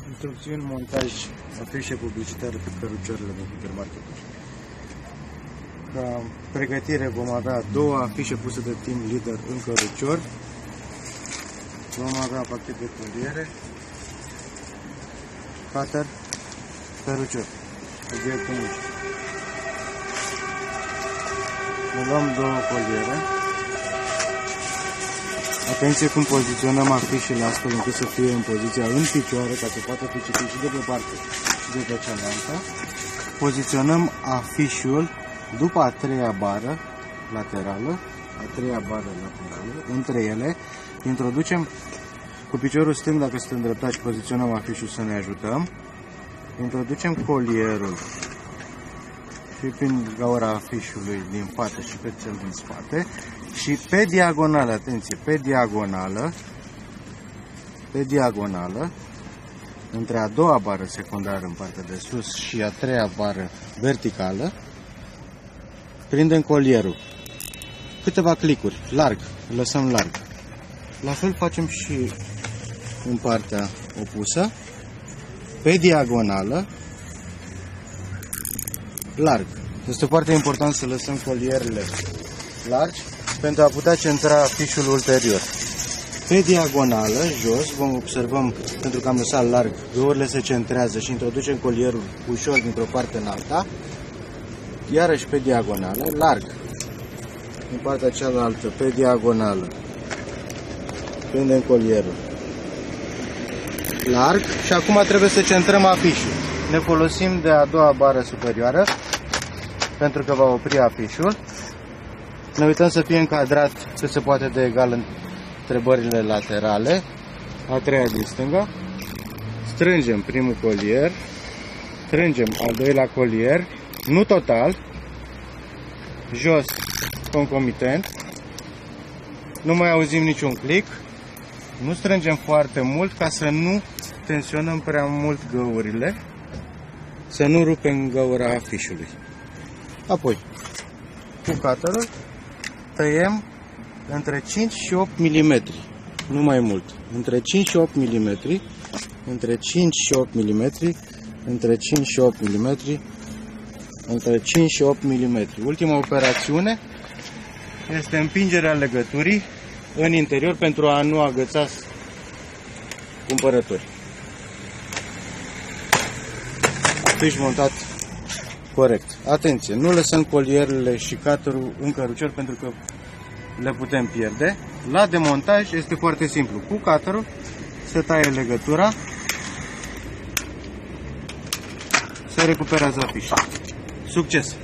Instrucțiuni, montaj, afișe publicitare pe cărucioarele din hipermarketuri. Ca pregătire vom avea două afișe puse de team leader în cărucior. Vom avea pachet de coliere, cutter, cărucior, obiectul muncii. Ne luăm două coliere. Atenție cum poziționăm afișele astfel încât să fie în poziția în picioare, ca să poată fi citit și de pe parte și de pe cealaltă. Poziționăm afișul după a treia bară laterală, între ele. Introducem cu piciorul stâng, dacă suntem îndreptați, și poziționăm afișul să ne ajutăm. Introducem colierul și prin gaura afișului din față și pe cel din spate și pe diagonală, atenție, pe diagonală, între a doua bară secundară în partea de sus și a treia bară verticală, prindem colierul. Câteva clicuri, larg, îl lăsăm larg. La fel facem și în partea opusă, pe diagonală, larg. Este foarte important să lăsăm colierele largi pentru a putea centra afișul ulterior. Pe diagonală, jos, observăm, pentru că am lăsat larg, găurile se centrează și introducem colierul ușor dintr-o parte în alta. Iarăși pe diagonală, larg. În partea cealaltă, pe diagonală, prindem colierul larg și acum trebuie să centrăm afișul. Ne folosim de a doua bară superioară pentru că va opri afișul. Ne uităm să fie încadrat cât se poate de egal între bările laterale. A treia din stânga. Strângem primul colier, strângem al doilea colier, nu total, jos concomitent. Nu mai auzim niciun click. Nu strângem foarte mult ca să nu tensionăm prea mult găurile, să nu rupem găura afișului. Apoi, cu cutterul tăiem între 5 și 8 mm, nu mai mult. Între 5 și 8 mm, între 5 și 8 mm, între 5 și 8 mm, între 5 și 8 mm. Ultima operațiune este împingerea legăturii în interior pentru a nu agăța cumpărători. Afiș montat corect. Atenție, nu lăsăm colierele și cutterul în cărucior pentru că le putem pierde. La demontaj este foarte simplu. Cu cutterul se taie legătura, se recuperează afișul. Succes!